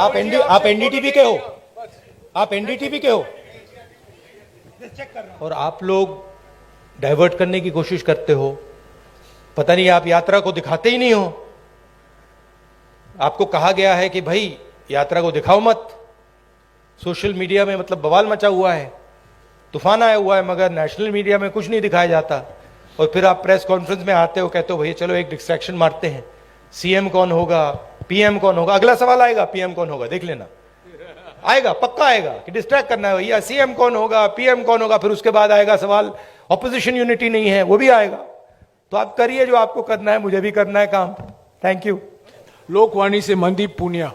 आप एनडीटीवी के हो, आप एनडीटीवी के हो, और आप लोग डाइवर्ट करने की कोशिश करते हो। पता नहीं आप यात्रा को दिखाते ही नहीं हो। आपको कहा गया है कि भाई यात्रा को दिखाओ मत। सोशल मीडिया में मतलब बवाल मचा हुआ है, तूफान आया हुआ है, मगर नेशनल मीडिया में कुछ नहीं दिखाया जाता। और फिर आप प्रेस कॉन्फ्रेंस में आते हो, कहते हो भैया चलो एक डिस्ट्रैक्शन मारते हैं, सीएम कौन होगा, पीएम कौन होगा। अगला सवाल आएगा पीएम कौन होगा, देख लेना, आएगा, पक्का आएगा कि डिस्ट्रैक्ट करना है भैया, सीएम कौन होगा, पीएम कौन होगा। फिर उसके बाद आएगा सवाल ऑपोजिशन यूनिटी नहीं है, वो भी आएगा। तो आप करिए जो आपको करना है, मुझे भी करना है काम। Thank you. लोकवाणी से मनदीप पूनिया।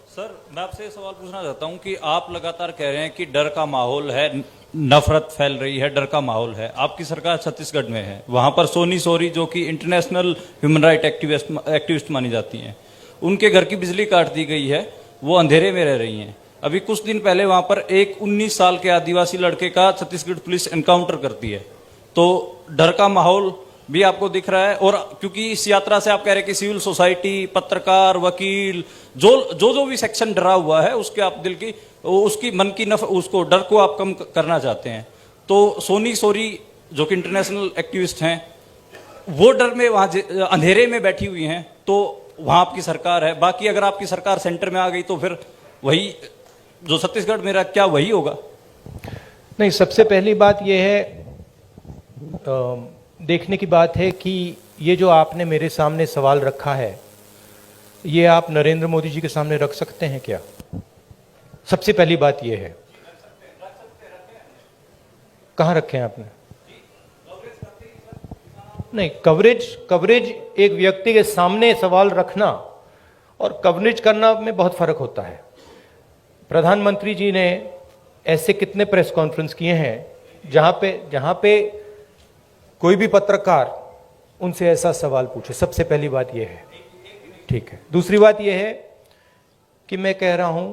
सर, मैं आपसे सवाल पूछना चाहता हूं कि आप लगातार कह रहे हैं कि डर का माहौल है, नफरत फैल रही है, डर का माहौल है। आपकी सरकार छत्तीसगढ़ में है, वहां पर सोनी सोरी जो कि इंटरनेशनल ह्यूमन राइट एक्टिविस्ट मानी जाती हैं, उनके घर की बिजली काट दी गई है, वो अंधेरे में रह रही हैं। अभी कुछ दिन पहले वहां पर एक 19 साल के आदिवासी लड़के का छत्तीसगढ़ पुलिस एनकाउंटर करती है। तो डर का माहौल भी आपको दिख रहा है। और क्योंकि इस यात्रा से आप कह रहे हैं कि सिविल सोसाइटी, पत्रकार, वकील, जो भी सेक्शन डरा हुआ है, उसके आप दिल की, उसकी मन की उसको डर को आप कम करना चाहते हैं। तो सोनी सोरी जो कि इंटरनेशनल एक्टिविस्ट हैं, वो डर में वहां अंधेरे में बैठी हुई हैं, तो वहां आपकी सरकार है। बाकी अगर आपकी सरकार सेंटर में आ गई तो फिर वही जो छत्तीसगढ़ में रहा, क्या वही होगा? नहीं, सबसे पहली बात यह है, देखने की बात है कि ये जो आपने मेरे सामने सवाल रखा है, ये आप नरेंद्र मोदी जी के सामने रख सकते हैं क्या? सबसे पहली बात ये है। कहां रखे हैं आपने? नहीं, कवरेज एक व्यक्ति के सामने सवाल रखना और कवरेज करना में बहुत फर्क होता है। प्रधानमंत्री जी ने ऐसे कितने प्रेस कॉन्फ्रेंस किए हैं जहां पे कोई भी पत्रकार उनसे ऐसा सवाल पूछे। सबसे पहली बात यह है, ठीक है। दूसरी बात यह है कि मैं कह रहा हूं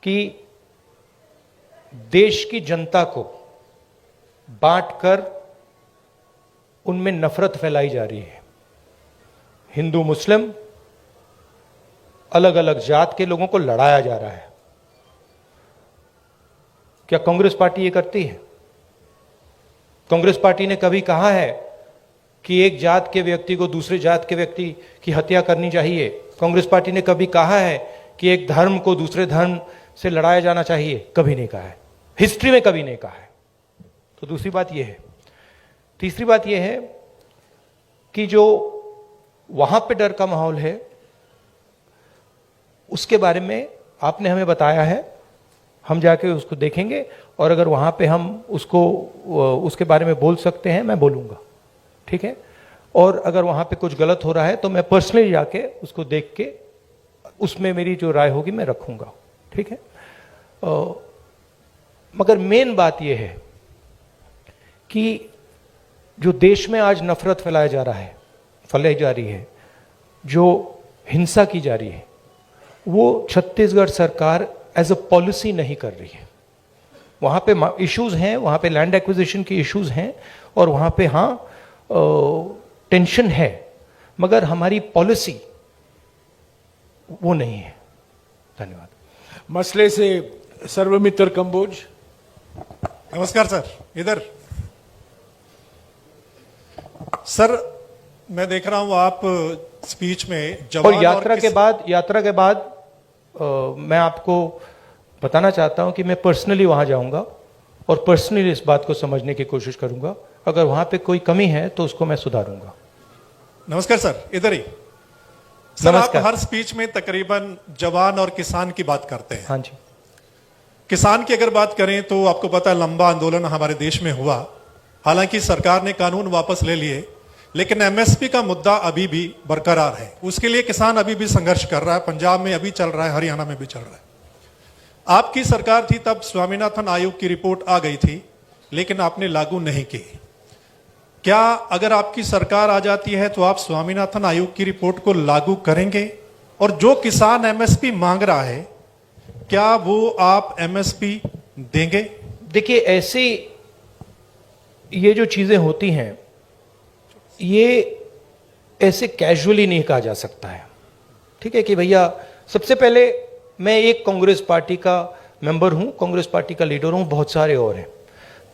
कि देश की जनता को बांटकर उनमें नफरत फैलाई जा रही है। हिंदू मुस्लिम, अलग अलग जात के लोगों को लड़ाया जा रहा है। क्या कांग्रेस पार्टी ये करती है? कांग्रेस पार्टी ने कभी कहा है कि एक जात के व्यक्ति को दूसरे जात के व्यक्ति की हत्या करनी चाहिए? कांग्रेस पार्टी ने कभी कहा है कि एक धर्म को दूसरे धर्म से लड़ाया जाना चाहिए? कभी नहीं कहा है, हिस्ट्री में कभी नहीं कहा है। तो दूसरी बात यह है। तीसरी बात यह है कि जो वहां पे डर का माहौल है, उसके बारे में आपने हमें बताया है, हम जाके उसको देखेंगे, और अगर वहां पे हम उसके बारे में बोल सकते हैं, मैं बोलूंगा, ठीक है। और अगर वहां पे कुछ गलत हो रहा है तो मैं पर्सनली जाके उसको देख के उसमें मेरी जो राय होगी मैं रखूंगा, ठीक है। मगर मेन बात यह है कि जो देश में आज नफरत फैलाई जा रही है, जो हिंसा की जा रही है, वो छत्तीसगढ़ सरकार एज अ पॉलिसी नहीं कर रही है। वहां पे इश्यूज हैं, वहां पे लैंड एक्विजिशन की इश्यूज हैं, और वहां पे टेंशन है, मगर हमारी पॉलिसी वो नहीं है। धन्यवाद। मसले से सर्वमित्र कंबोज। नमस्कार सर। इधर सर, मैं देख रहा हूं आप स्पीच में जवान और यात्रा के बाद मैं आपको बताना चाहता हूं कि मैं पर्सनली वहां जाऊंगा और पर्सनली इस बात को समझने की कोशिश करूंगा। अगर वहां पे कोई कमी है तो उसको मैं सुधारूंगा। नमस्कार सर, इधर ही। सर, आप हर स्पीच में तकरीबन जवान और किसान की बात करते हैं। हाँ जी। किसान की अगर बात करें तो आपको पता है लंबा आंदोलन हमारे देश में हुआ। हालांकि सरकार ने कानून वापस ले लिए, लेकिन एमएसपी का मुद्दा अभी भी बरकरार है। उसके लिए किसान अभी भी संघर्ष कर रहा है। पंजाब में अभी चल रहा है, हरियाणा में भी चल रहा है। आपकी सरकार थी तब स्वामीनाथन आयोग की रिपोर्ट आ गई थी, लेकिन आपने लागू नहीं की। क्या अगर आपकी सरकार आ जाती है तो आप स्वामीनाथन आयोग की रिपोर्ट को लागू करेंगे? और जो किसान एमएसपी मांग रहा है, क्या वो आप एमएसपी देंगे? देखिए, ऐसी ये जो चीजें होती हैं, ये ऐसे कैजुअली नहीं कहा जा सकता है, ठीक है, कि भैया सबसे पहले मैं एक कांग्रेस पार्टी का मेंबर हूं, कांग्रेस पार्टी का लीडर हूं, बहुत सारे और हैं।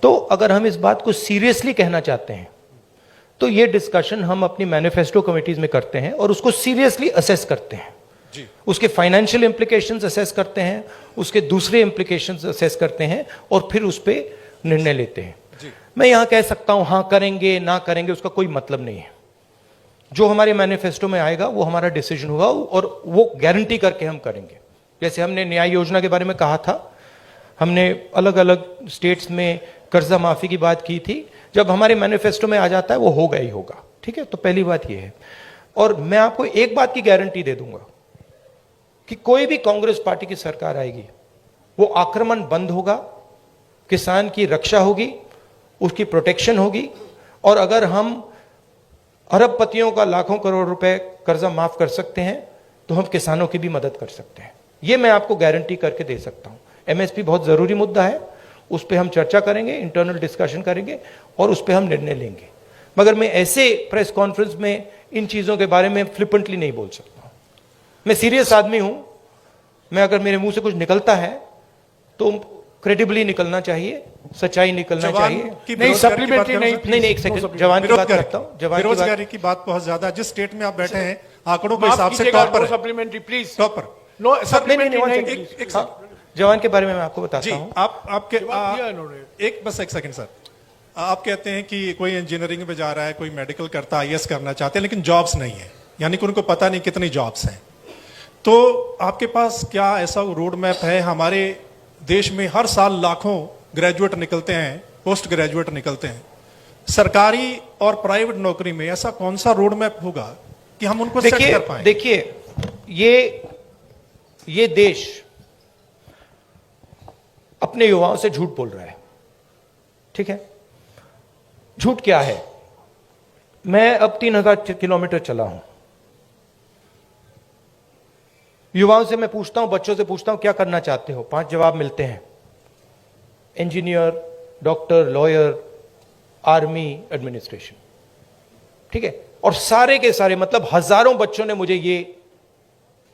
तो अगर हम इस बात को सीरियसली कहना चाहते हैं तो ये डिस्कशन हम अपनी मैनिफेस्टो कमिटीज में करते हैं और उसको सीरियसली असेस करते हैं। उसके फाइनेंशियल इंप्लीकेशंस असेस करते हैं, उसके दूसरे इंप्लीकेशंस असेस करते हैं और फिर उस पर निर्णय लेते हैं। मैं यहां कह सकता हूं हां करेंगे ना करेंगे, उसका कोई मतलब नहीं है। जो हमारे मैनिफेस्टो में आएगा वो हमारा डिसीजन होगा और वो गारंटी करके हम करेंगे। जैसे हमने न्याय योजना के बारे में कहा था, हमने अलग अलग स्टेट्स में कर्जा माफी की बात की थी, जब हमारे मैनिफेस्टो में आ जाता है वो होगा ही होगा। ठीक है, तो पहली बात ये है। और मैं आपको एक बात की गारंटी दे दूंगा कि कोई भी कांग्रेस पार्टी की सरकार आएगी, वो आक्रमण बंद होगा, किसान की रक्षा होगी, उसकी प्रोटेक्शन होगी। और अगर हम अरबपतियों का लाखों करोड़ रुपए कर्जा माफ कर सकते हैं तो हम किसानों की भी मदद कर सकते हैं। यह मैं आपको गारंटी करके दे सकता हूं। एमएसपी बहुत जरूरी मुद्दा है, उस पर हम चर्चा करेंगे, इंटरनल डिस्कशन करेंगे और उस पर हम निर्णय लेंगे। मगर मैं ऐसे प्रेस कॉन्फ्रेंस में इन चीजों के बारे में फ्लिपेंटली नहीं बोल सकता। मैं सीरियस आदमी हूं। मैं अगर मेरे मुंह से कुछ निकलता है तो क्रेडिबली निकलना चाहिए, सच्चाई निकलना चाहिए। नहीं, सप्लीमेंट्री नहीं, एक सेकंड, जवान की बात करता हूं। जवान की बेरोजगारी की बात बहुत ज्यादा, जिस स्टेट में आप बैठे हैं आंकड़ों के हिसाब से टॉप पर, सप्लीमेंट्री प्लीज, टॉप पर। नो नहीं, सप्लीमेंट्री नहीं, नहीं। जवान के बारे में मैं आपको बताता जी, हूं। बस एक सेकंड सर। आप कहते हैं कि कोई इंजीनियरिंग में जा रहा है, कोई मेडिकल करता, आईएएस करना चाहते हैं, लेकिन जॉब्स नहीं है, यानी कि उनको पता नहीं कितनी जॉब्स हैं। तो आपके पास क्या ऐसा रोड मैप है? हमारे देश में हर साल लाखों ग्रेजुएट निकलते हैं, पोस्ट ग्रेजुएट निकलते हैं। सरकारी और प्राइवेट नौकरी में ऐसा कौन सा रोड मैप होगा कि हम उनको सेट कर पाएं? देखिए, ये देश अपने युवाओं से झूठ बोल रहा है। ठीक है, झूठ क्या है? मैं अब 3000 किलोमीटर चला हूं। युवाओं से मैं पूछता हूं, बच्चों से पूछता हूं क्या करना चाहते हो, 5 जवाब मिलते हैं। Engineer, doctor, lawyer, army, administration. ठीक है, और सारे के सारे मतलब हजारों बच्चों ने मुझे ये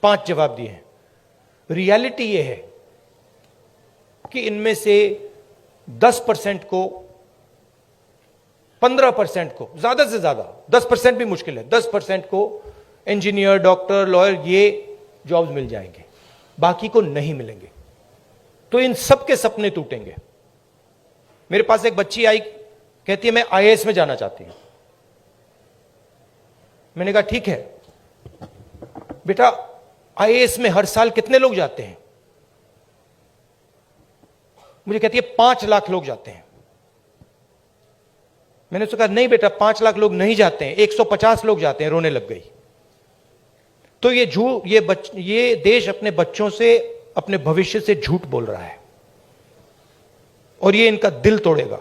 5 जवाब दिए हैं। रियलिटी ये है कि इनमें से 10% को, 15% को, ज्यादा से ज्यादा 10% भी मुश्किल है, 10% को इंजीनियर, डॉक्टर, लॉयर ये जॉब्स मिल जाएंगे, बाकी को नहीं मिलेंगे। तो इन सबके सपने टूटेंगे। मेरे पास एक बच्ची आई, कहती है मैं आईएएस में जाना चाहती हूं। मैंने कहा ठीक है बेटा, आईएएस में हर साल कितने लोग जाते हैं? मुझे कहती है 5 लाख लोग जाते हैं। मैंने उससे कहा नहीं बेटा, 5 लाख लोग नहीं जाते हैं, 150 लोग जाते हैं। रोने लग गई। तो ये देश अपने बच्चों से, अपने भविष्य से झूठ बोल रहा है और ये इनका दिल तोड़ेगा।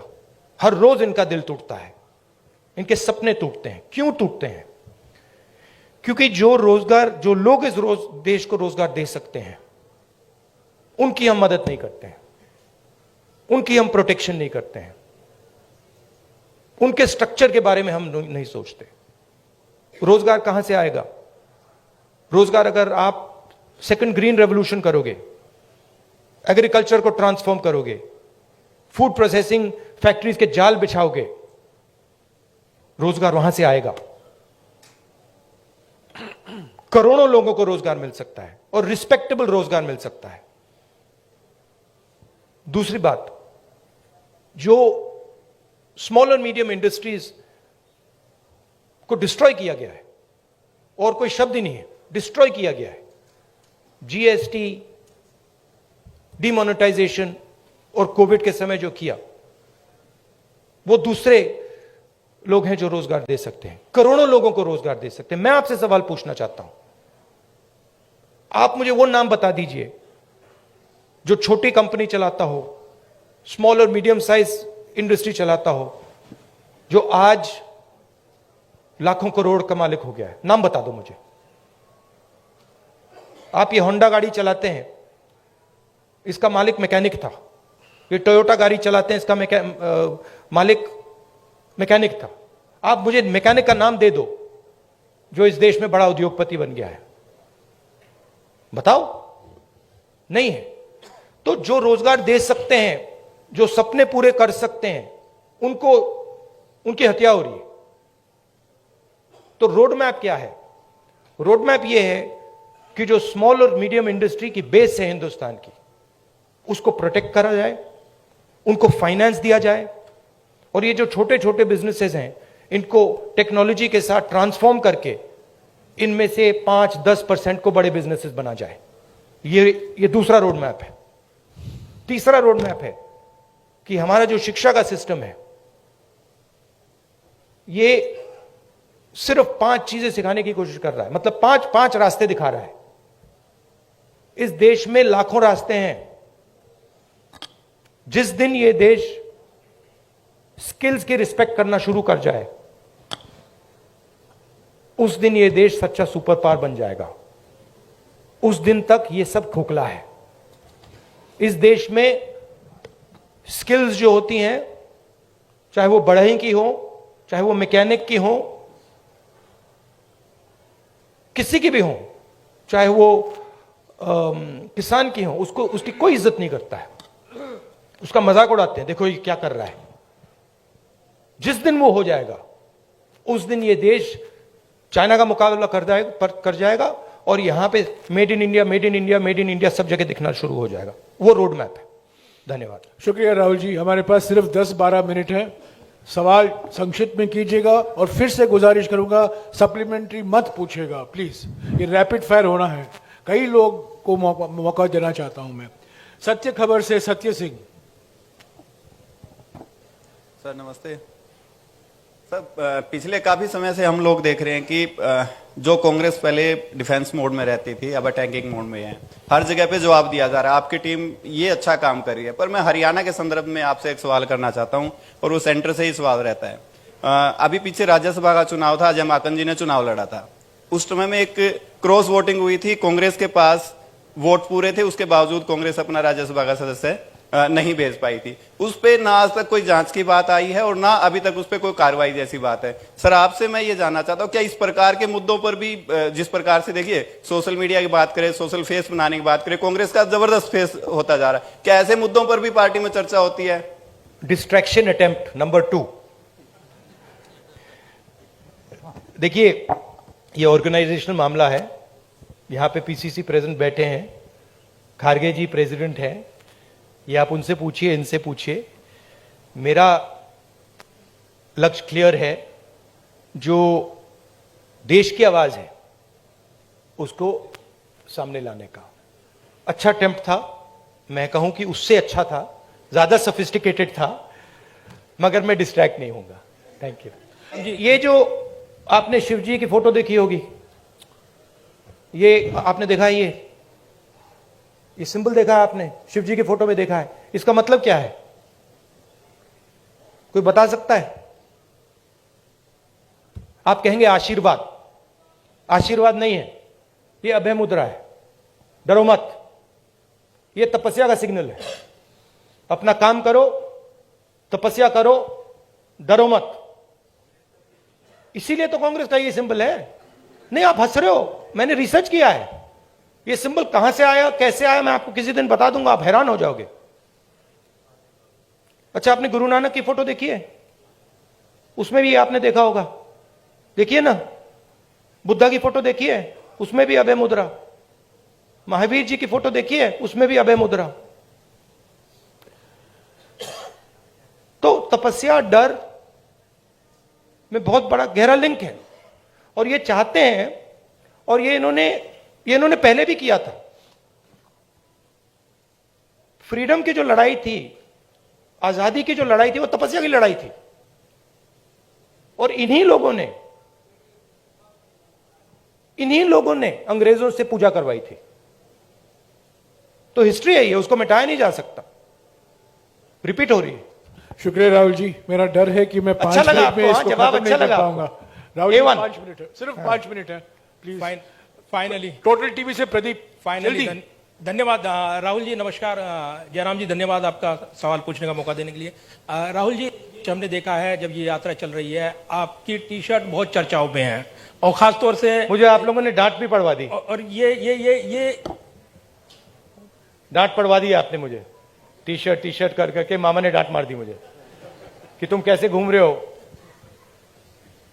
हर रोज इनका दिल टूटता है, इनके सपने टूटते हैं। क्यों टूटते हैं? क्योंकि जो लोग इस देश को रोजगार दे सकते हैं, उनकी हम मदद नहीं करते हैं, उनकी हम प्रोटेक्शन नहीं करते हैं, उनके स्ट्रक्चर के बारे में हम नहीं सोचते। रोजगार कहां से आएगा? रोजगार अगर आप सेकंड ग्रीन रेवोल्यूशन करोगे, एग्रीकल्चर को ट्रांसफॉर्म करोगे, फूड प्रोसेसिंग फैक्ट्रीज के जाल बिछाओगे, रोजगार वहां से आएगा। करोड़ों लोगों को रोजगार मिल सकता है और रिस्पेक्टेबल रोजगार मिल सकता है। दूसरी बात, जो स्मॉल और मीडियम इंडस्ट्रीज को डिस्ट्रॉय किया गया है, और कोई शब्द ही नहीं है, डिस्ट्रॉय किया गया है। जीएसटी, डिमोनेटाइजेशन और कोविड के समय जो किया, वो दूसरे लोग हैं जो रोजगार दे सकते हैं, करोड़ों लोगों को रोजगार दे सकते हैं। मैं आपसे सवाल पूछना चाहता हूं, आप मुझे वो नाम बता दीजिए जो छोटी कंपनी चलाता हो, स्मॉल और मीडियम साइज इंडस्ट्री चलाता हो, जो आज लाखों करोड़ का मालिक हो गया है। नाम बता दो मुझे। आप ये होंडा गाड़ी चलाते हैं, इसका मालिक मैकेनिक था। ये टोयोटा गाड़ी चलाते हैं, इसका मालिक मैकेनिक था। आप मुझे मैकेनिक का नाम दे दो जो इस देश में बड़ा उद्योगपति बन गया है। बताओ, नहीं है। तो जो रोजगार दे सकते हैं, जो सपने पूरे कर सकते हैं, उनको उनकी हत्या हो रही है। तो रोड मैप क्या है? रोड मैप यह है कि जो स्मॉल और मीडियम इंडस्ट्री की बेस है हिंदुस्तान की, उसको प्रोटेक्ट करा जाए, उनको फाइनेंस दिया जाए, और ये जो छोटे छोटे बिजनेसेस हैं, इनको टेक्नोलॉजी के साथ ट्रांसफॉर्म करके इनमें से 5-10% को बड़े बिजनेसेस बना जाए। ये दूसरा रोड मैप है। तीसरा रोड मैप है कि हमारा जो शिक्षा का सिस्टम है, ये सिर्फ 5 चीजें सिखाने की कोशिश कर रहा है, मतलब 5 रास्ते दिखा रहा है। इस देश में लाखों रास्ते हैं। जिस दिन ये देश स्किल्स की रिस्पेक्ट करना शुरू कर जाए, उस दिन ये देश सच्चा सुपर पावर बन जाएगा। उस दिन तक ये सब खोखला है। इस देश में स्किल्स जो होती हैं, चाहे वो बढ़ई की हो, चाहे वो मैकेनिक की हो, किसी की भी हो, चाहे वो किसान की हो, उसकी कोई इज्जत नहीं करता है, उसका मजाक उड़ाते हैं, देखो ये क्या कर रहा है। जिस दिन वो हो जाएगा, उस दिन ये देश चाइना का मुकाबला कर जाएगा, और यहां पे made in India, made in India, made in India सब जगह दिखना शुरू हो जाएगा। वो रोड मैप है। धन्यवाद। शुक्रिया राहुल जी। हमारे पास सिर्फ 10-12 मिनट है। सवाल संक्षिप्त में कीजिएगा, और फिर से गुजारिश करूंगा सप्लीमेंट्री मत पूछेगा प्लीज। ये रैपिड फायर होना है। कई लोग को मौका देना चाहता हूं मैं। सत्य खबर से सत्य सिंह। सर नमस्ते। सर पिछले काफी समय से हम लोग देख रहे हैं कि जो कांग्रेस पहले डिफेंस मोड में रहती थी, अब अटैकिंग मोड में है। हर जगह पे जवाब दिया जा रहा है। आपकी टीम ये अच्छा काम कर रही है, पर मैं हरियाणा के संदर्भ में आपसे एक सवाल करना चाहता हूं, और वो सेंटर से ही सवाल रहता है। अभी पीछे राज्यसभा का चुनाव था, अजय माकन जी ने चुनाव लड़ा था। उस समय में एक क्रॉस वोटिंग हुई थी। कांग्रेस के पास वोट पूरे थे, उसके बावजूद कांग्रेस अपना राज्यसभा का सदस्य नहीं भेज पाई थी। उस पे ना आज तक कोई जांच की बात आई है, और ना अभी तक उस पे कोई कार्रवाई जैसी बात है। सर आपसे मैं ये जानना चाहता हूं, क्या इस प्रकार के मुद्दों पर भी, जिस प्रकार से देखिए सोशल मीडिया की बात करें, सोशल फेस बनाने की बात करें, कांग्रेस का जबरदस्त फेस होता जा रहा है, क्या ऐसे मुद्दों पर भी पार्टी में चर्चा होती है? Distraction attempt number 2। देखिए, ये ऑर्गेनाइजेशनल मामला है। यहां पे पीसीसी प्रेसिडेंट बैठे हैं, खारगे जी प्रेसिडेंट हैं, ये आप उनसे पूछिए, इनसे पूछिए। मेरा लक्ष्य क्लियर है। जो देश की आवाज है उसको सामने लाने का। अच्छा अटेम्प्ट था, मैं कहूं कि उससे अच्छा था, ज्यादा सोफिस्टिकेटेड था, मगर मैं डिस्ट्रैक्ट नहीं होऊंगा। Thank you. ये जो आपने शिव जी की फोटो देखी होगी, ये आपने देखा है, ये सिंबल देखा है आपने, शिव जी की फोटो में देखा है। इसका मतलब क्या है? कोई बता सकता है? आप कहेंगे आशीर्वाद। आशीर्वाद नहीं है, ये अभय मुद्रा है। डरो मत, ये तपस्या का सिग्नल है। अपना काम करो, तपस्या करो, डरो मत। इसीलिए तो कांग्रेस का ये सिंबल है। नहीं, आप हंस रहे हो, मैंने रिसर्च किया है। ये सिंबल कहां से आया, कैसे आया, मैं आपको किसी दिन बता दूंगा, आप हैरान हो जाओगे। अच्छा, आपने गुरु नानक की फोटो देखी है? उसमें भी आपने देखा होगा, देखिए ना। बुद्धा की फोटो देखी है, उसमें भी अभय मुद्रा। महावीर जी की फोटो देखी है, उसमें भी अभय मुद्रा। तो तपस्या, डर में बहुत बड़ा गहरा लिंक है, और ये चाहते हैं, और ये इन्होंने पहले भी किया था। फ्रीडम की जो लड़ाई थी, आजादी की जो लड़ाई थी, वो तपस्या की लड़ाई थी। और इन्हीं लोगों ने अंग्रेजों से पूजा करवाई थी। तो हिस्ट्री है ये, उसको मिटाया नहीं जा सकता, रिपीट हो रही है। शुक्रिया राहुल जी। मेरा डर है कि मैं 5 अच्छा लगा मिनट में आपको? इसको जवाब खत्म अच्छा नहीं कर लगा पाऊंगा। राहुल जी 5 मिनट है, सिर्फ 5 मिनट है प्लीज। फाइनली टोटल टीवी से प्रदीप फाइनली जल्दी। धन्यवाद राहुल जी। नमस्कार जयराम जी, धन्यवाद आपका सवाल पूछने का मौका देने के लिए। राहुल जी, हमने देखा है जब ये यात्रा चल रही है, आपकी टी शर्ट बहुत चर्चाओं में है, और खास तौर से मुझे आप लोगों ने डांट भी पड़वा दी, और ये डांट पड़वा दी आपने मुझे। टी शर्ट कर करके मामा ने डांट मार दी मुझे कि तुम कैसे घूम रहे हो।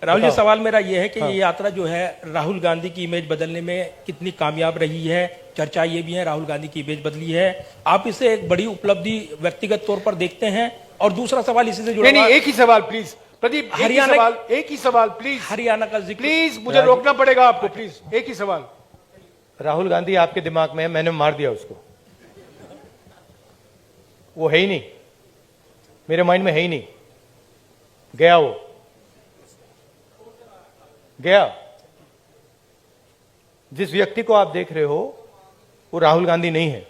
राहुल जी, बताओ। सवाल मेरा यह है कि ये यात्रा जो है राहुल गांधी की इमेज बदलने में कितनी कामयाब रही है। चर्चा ये भी है राहुल गांधी की इमेज बदली है, आप इसे एक बड़ी उपलब्धि व्यक्तिगत तौर पर देखते हैं? और दूसरा सवाल इसी से जुड़ा नहीं हुआ- नहीं, एक ही सवाल प्लीज प्रदीप, एक ही सवाल प्लीज, हरियाणा का जिक्र प्लीज मुझे रोकना पड़ेगा आपको, प्लीज एक ही सवाल। राहुल गांधी आपके दिमाग में है, मैंने मार दिया उसको, वो है ही नहीं, मेरे माइंड में है ही नहीं, गया वो, गया। जिस व्यक्ति को आप देख रहे हो वो राहुल गांधी नहीं है,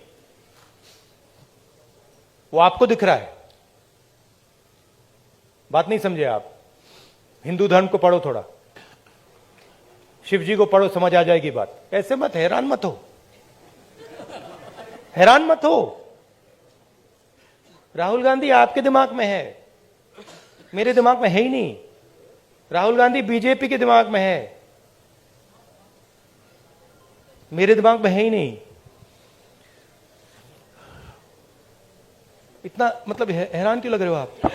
वो आपको दिख रहा है। बात नहीं समझे आप? हिंदू धर्म को पढ़ो थोड़ा, शिव जी को पढ़ो, समझ आ जाएगी बात। ऐसे मत, हैरान मत हो, हैरान मत हो। राहुल गांधी आपके दिमाग में है, मेरे दिमाग में है ही नहीं। राहुल गांधी बीजेपी के दिमाग में है, मेरे दिमाग में है ही नहीं। इतना मतलब हैरान क्यों लग रहे हो आप?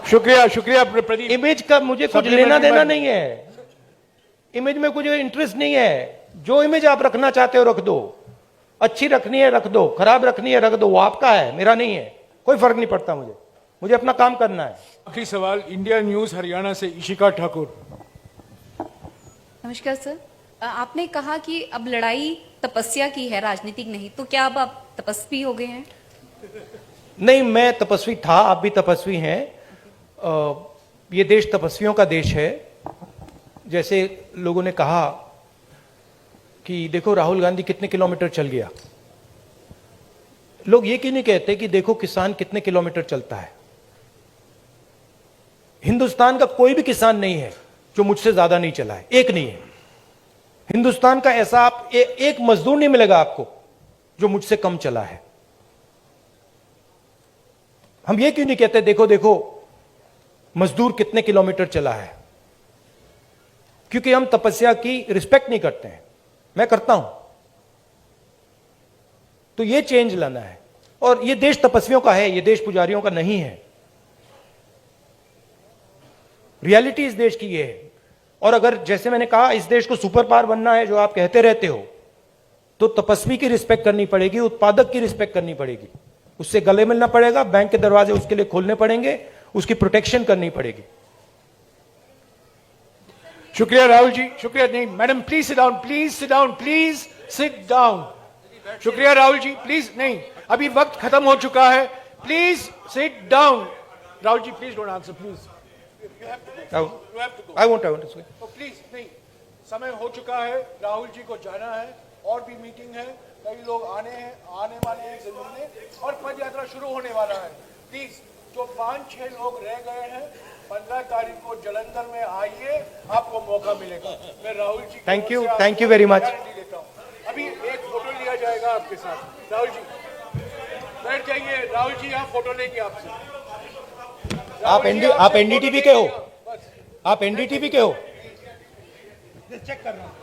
शुक्रिया शुक्रिया प्रदीप। इमेज का मुझे कुछ Supplementary लेना देना बात- नहीं है, इमेज में कुछ इंटरेस्ट नहीं है। जो इमेज आप रखना चाहते हो रख दो, अच्छी रखनी है रख दो, खराब रखनी है रख दो, वो आपका है, मेरा नहीं है, कोई फर्क नहीं पड़ता मुझे, मुझे अपना काम करना है। आखिरी सवाल इंडिया न्यूज हरियाणा से इशिका ठाकुर। नमस्कार सर, आपने कहा कि अब लड़ाई तपस्या की है, राजनीतिक नहीं, तो क्या अब आप तपस्वी हो गए हैं? नहीं, मैं तपस्वी था, आप भी तपस्वी हैं। ये देश तपस्वियों का देश है। जैसे लोगों ने कहा कि देखो राहुल गांधी कितने किलोमीटर चल गया, लोग ये क्यों नहीं कहते कि देखो किसान कितने किलोमीटर चलता है। हिंदुस्तान का कोई भी किसान नहीं है जो मुझसे ज्यादा नहीं चला है, एक नहीं है। हिंदुस्तान का ऐसा आप एक मजदूर नहीं मिलेगा आपको जो मुझसे कम चला है। हम ये क्यों नहीं कहते देखो देखो मजदूर कितने किलोमीटर चला है? क्योंकि हम तपस्या की रिस्पेक्ट नहीं करते हैं, मैं करता हूं। तो ये चेंज लाना है, और ये देश तपस्वियों का है, ये देश पुजारियों का नहीं है। रियलिटी इस देश की ये है। और अगर जैसे मैंने कहा इस देश को सुपर पावर बनना है, जो आप कहते रहते हो, तो तपस्वी की रिस्पेक्ट करनी पड़ेगी, उत्पादक की रिस्पेक्ट करनी पड़ेगी, उससे गले मिलना पड़ेगा, बैंक के दरवाजे उसके लिए खोलने पड़ेंगे, उसकी प्रोटेक्शन करनी पड़ेगी। शुक्रिया राहुल जी, शुक्रिया। नहीं madam, please sit down, please sit down, please sit down. शुक्रिया राहुल जी, प्लीज नहीं, अभी वक्त खत्म हो चुका है, please sit down. Rahul ji please don't answer, please. I won't. तो प्लीज नहीं, समय हो चुका है, राहुल जी को जाना है, और भी मीटिंग है, कई लोग आने वाले हैं से मिलने, और पद यात्रा शुरू होने वाला है। प्लीज जो 5-6 लोग रह गए हैं 15 तारीख को जलंधर में आइए, आपको मौका मिलेगा। मैं Rahul ji Thank you very much. लेता हूँ। अभी एक फोटो लिया जाएगा आपके साथ। राहुल जी बैठ जाइए, राहुल जी यहाँ फोटो लेंगे आपसे। आप एनडीटीवी के हो, आप एनडीटीवी के हो। चेक कर रहा हूँ।